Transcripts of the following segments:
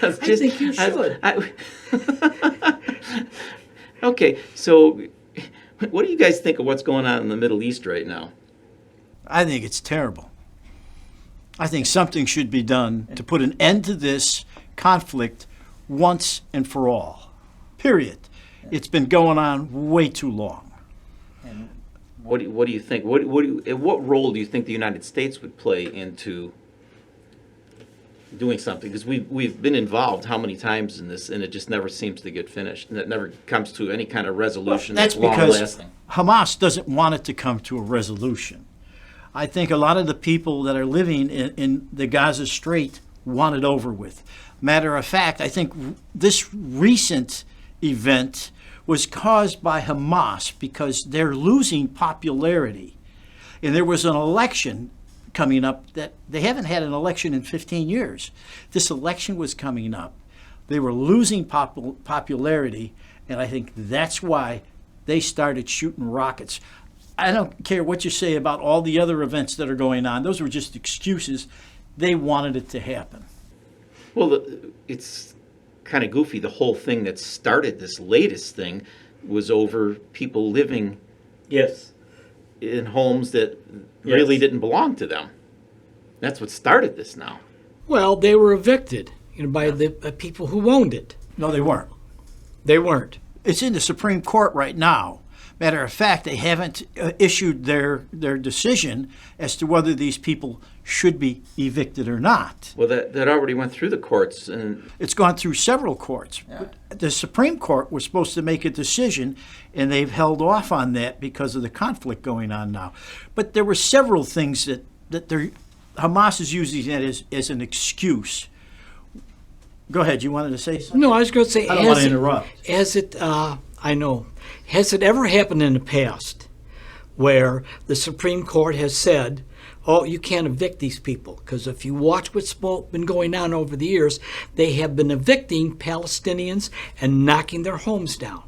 I think you should. Okay, so what do you guys think of what's going on in the Middle East right now? I think it's terrible. I think something should be done to put an end to this conflict once and for all. Period. It's been going on way too long. What do you think? What role do you think the United States would play into doing something? Because we've been involved how many times in this, and it just never seems to get finished, and it never comes to any kind of resolution That's that's long because lasting. Hamas doesn't want it to come to a resolution. I think a lot of the people that are living in the Gaza Strait want it over with. Matter of fact, I think this recent event was caused by Hamas because they're losing popularity. And there was an election coming up that they haven't had an election in 15 years. This election was coming up. They were losing popularity, and I think that's why they started shooting rockets. I don't care what you say about all the other events that are going on. Those were just excuses. They wanted it to happen. Well, it's kind of goofy. The whole thing that started this latest thing was over people living Yes. in homes that really Yes. didn't belong to them. That's what started this now. Well, they were evicted, by the people who owned it. No, they weren't. They weren't. It's in the Supreme Court right now. Matter of fact, they haven't issued their decision as to whether these people should be evicted or not. Well, that already went through the courts, and It's gone through several courts. But the Supreme Court was supposed to make a decision, and they've held off on that because of the conflict going on now. But there were several things that Hamas is using that as an excuse. Go ahead. You wanted to say something? No, I was going to say, I don't want to interrupt. I know, has it ever happened in the past where the Supreme Court has said, oh, you can't evict these people? Because if you watch what's been going on over the years, they have been evicting Palestinians and knocking their homes down.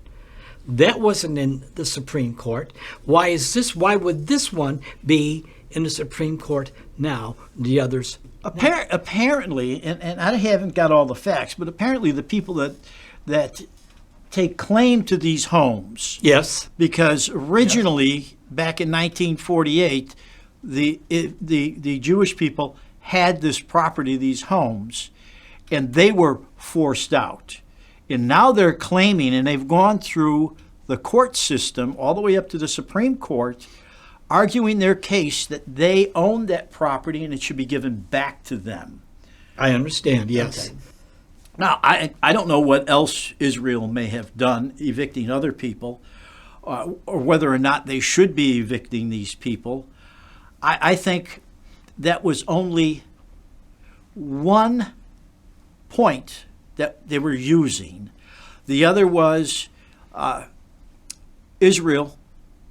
That wasn't in the Supreme Court. Why would this one be in the Supreme Court now, the others? Apparently, and I haven't got all the facts, but apparently the people that take claim to these homes, Yes. because originally, back in 1948, the Jewish people had this property, these homes, and they were forced out. And now they're claiming, and they've gone through the court system all the way up to the Supreme Court, arguing their case that they own that property and it should be given back to them. I understand, yes. Okay. Now, I don't know what else Israel may have done, evicting other people, or whether or not they should be evicting these people. I think that was only one point that they were using. The other was Israel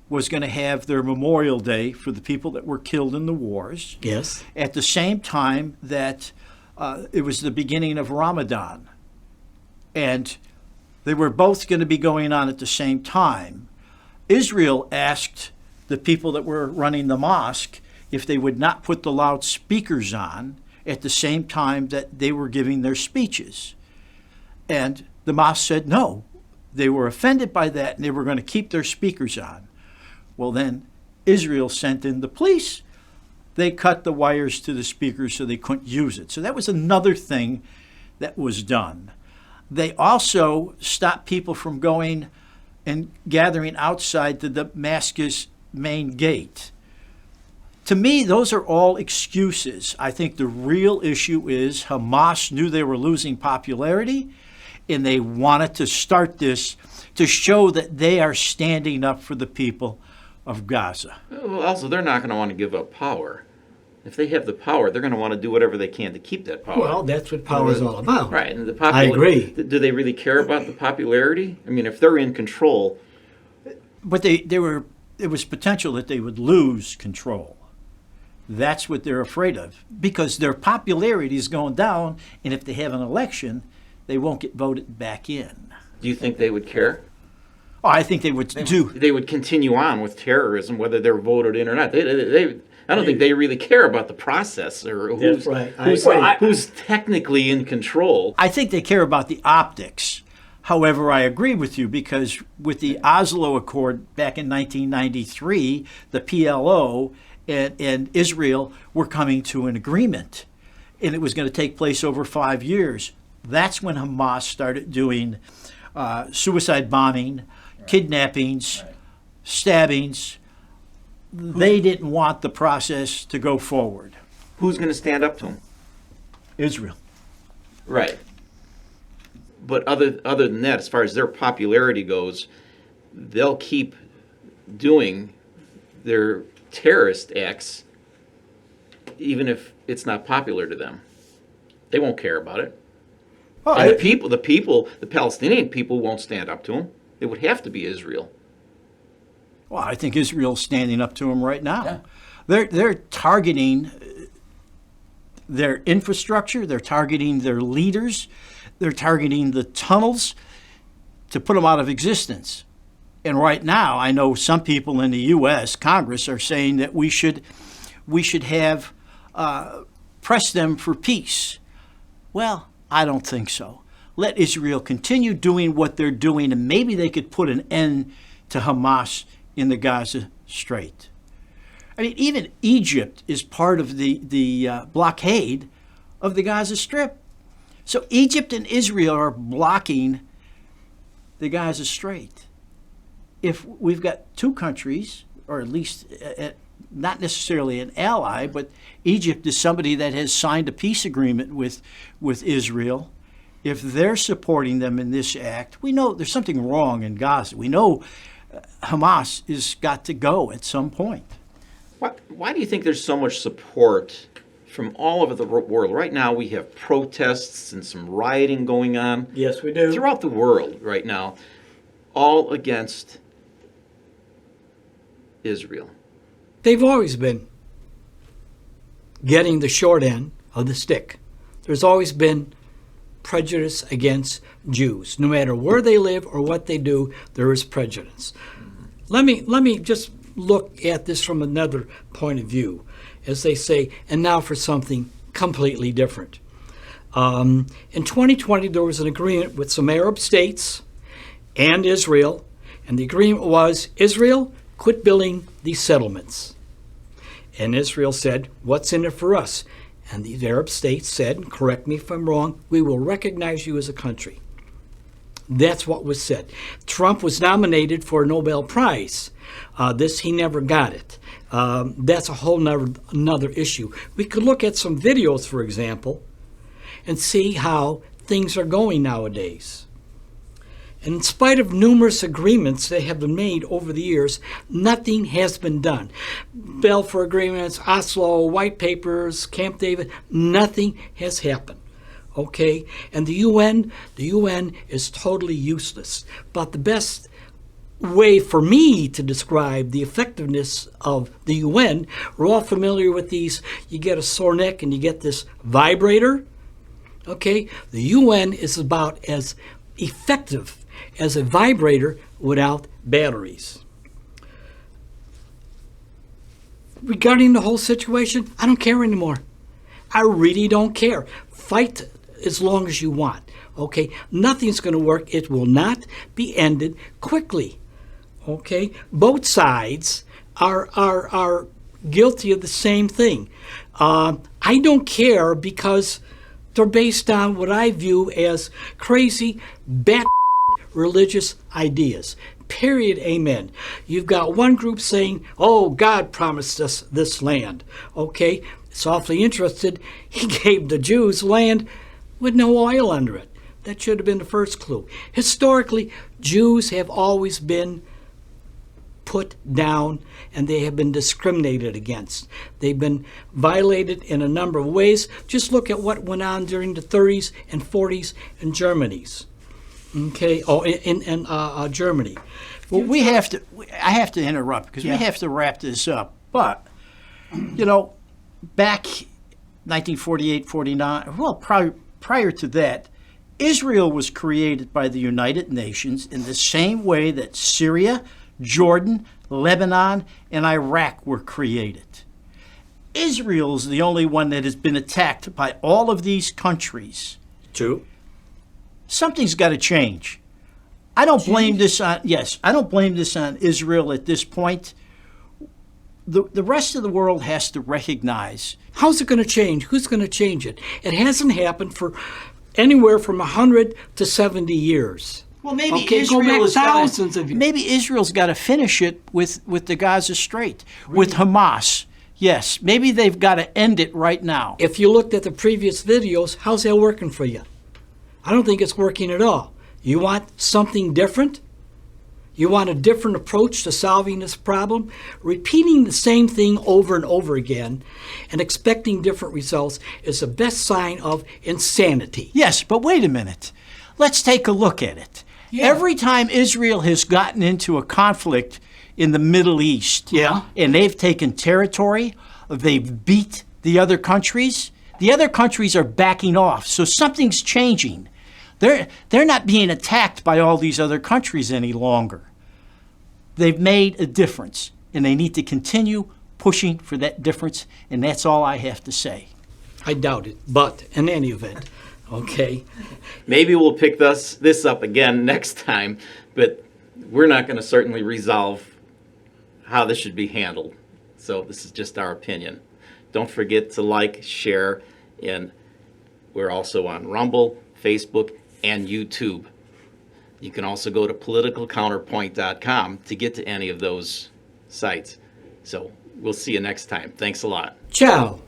was going to have their Memorial Day for the people that were killed in the wars. Yes. At the same time that it was the beginning of Ramadan. And they were both going to be going on at the same time. Israel asked the people that were running the mosque if they would not put the loudspeakers on at the same time that they were giving their speeches. And the mosque said no. They were offended by that and they were going to keep their speakers on. Well, then Israel sent in the police. They cut the wires to the speakers so they couldn't use it. So that was another thing that was done. They also stopped people from going and gathering outside the Damascus main gate. To me, those are all excuses. I think the real issue is Hamas knew they were losing popularity, and they wanted to start this to show that they are standing up for the people of Gaza. well, also they're not going to want to give up power. If they have the power, they're going to want to do whatever they can to keep that power. Well, that's what power is all about. Right, and I agree. Do they really care about the popularity? I mean, if they're in control, But it was potential that they would lose control. That's what they're afraid of because their popularity is going down, and if they have an election, they won't get voted back in. do you think they would care? Oh, I think they would do. They would continue on with terrorism, whether they're voted in or not. I don't think they really care about the process or That's right. I agree. who's technically in control. I think they care about the optics. However, I agree with you because with the Oslo Accord back in 1993, the PLO and Israel were coming to an agreement, and it was going to take place over 5 years. That's when Hamas started doing suicide bombing, kidnappings, stabbings. They didn't want the process to go forward. Who's going to stand up to them? Israel. Right. But other than that, as far as their popularity goes, they'll keep doing their terrorist acts, even if it's not popular to them. They won't care about it. Well, And the Palestinian people won't stand up to them. It would have to be Israel. Well, I think Israel's standing up to them right now. They're targeting their infrastructure. They're targeting their leaders. They're targeting the tunnels to put them out of existence. And right now, I know some people in the U.S. Congress are saying that we should have press them for peace. Well, I don't think so. Let Israel continue doing what they're doing, and maybe they could put an end to Hamas in the Gaza Strait. I mean, even Egypt is part of the blockade of the Gaza Strip. So Egypt and Israel are blocking the Gaza Strait. If we've got two countries, or at least not necessarily an ally, but Egypt is somebody that has signed a peace agreement with Israel. If they're supporting them in this act, we know there's something wrong in Gaza. We know Hamas has got to go at some point. Why do you think there's so much support from all over the world? Right now we have protests and some rioting going on. Yes, we do. Throughout the world right now, all against Israel. They've always been getting the short end of the stick. There's always been prejudice against Jews. No matter where they live or what they do, there is prejudice. Let me just look at this from another point of view, as they say, and now for something completely different. In 2020, there was an agreement with some Arab states and Israel, and the agreement was Israel, quit building these settlements. And Israel said, what's in it for us? And the Arab states said, and correct me if I'm wrong, we will recognize you as a country. That's what was said. Trump was nominated for a Nobel Prize. He never got it. That's a whole another issue. We could look at some videos, for example, and see how things are going nowadays. And in spite of numerous agreements that have been made over the years, nothing has been done. Balfour Agreements, Oslo, White Papers, Camp David, nothing has happened. Okay? And the UN is totally useless. But the best way for me to describe the effectiveness of the UN, we're all familiar with these. You get a sore neck and you get this vibrator. Okay? The UN is about as effective as a vibrator without batteries. Regarding the whole situation, I don't care anymore. I really don't care. Fight as long as you want. Okay? Nothing's going to work. It will not be ended quickly. Okay? Both sides are guilty of the same thing. I don't care because they're based on what I view as crazy, bat religious ideas. Period. Amen. You've got one group saying, oh, God promised us this land. Okay, it's awfully interested. He gave the Jews land with no oil under it. That should have been the first clue. Historically, Jews have always been put down and they have been discriminated against. They've been violated in a number of ways. Just look at what went on during the 30s and 40s in Germany's. Okay, in Germany. Well, I have to interrupt because we have to wrap this up. But, back 1948, 49, well, prior to that, Israel was created by the United Nations in the same way that Syria, Jordan, Lebanon, and Iraq were created. Israel's the only one that has been attacked by all of these countries. True. Something's got to change. I don't blame this on I don't blame this on Israel at this point. The rest of the world has to recognize. How's it going to change? Who's going to change it? It hasn't happened for anywhere from 100 to 70 years. Well, maybe Okay, go back thousands of years. Maybe Israel's got to finish it with the Gaza Strait, with Hamas. Yes, maybe they've got to end it right now. If you looked at the previous videos, how's that working for you? I don't think it's working at all. You want something different? You want a different approach to solving this problem? Repeating the same thing over and over again and expecting different results is the best sign of insanity. Yes, but wait a minute. Let's take a look at it. Yeah. Every time Israel has gotten into a conflict in the Middle East, and they've taken territory, they've beat the other countries are backing off. So something's changing. They're not being attacked by all these other countries any longer. They've made a difference, and they need to continue pushing for that difference, and that's all I have to say. I doubt it, but in any event, okay. Maybe we'll pick this up again next time, but we're not going to certainly resolve how this should be handled. So this is just our opinion. Don't forget to like, share, and we're also on Rumble, Facebook, and YouTube. You can also go to politicalcounterpoint.com to get to any of those sites. So we'll see you next time. Thanks a lot. Ciao.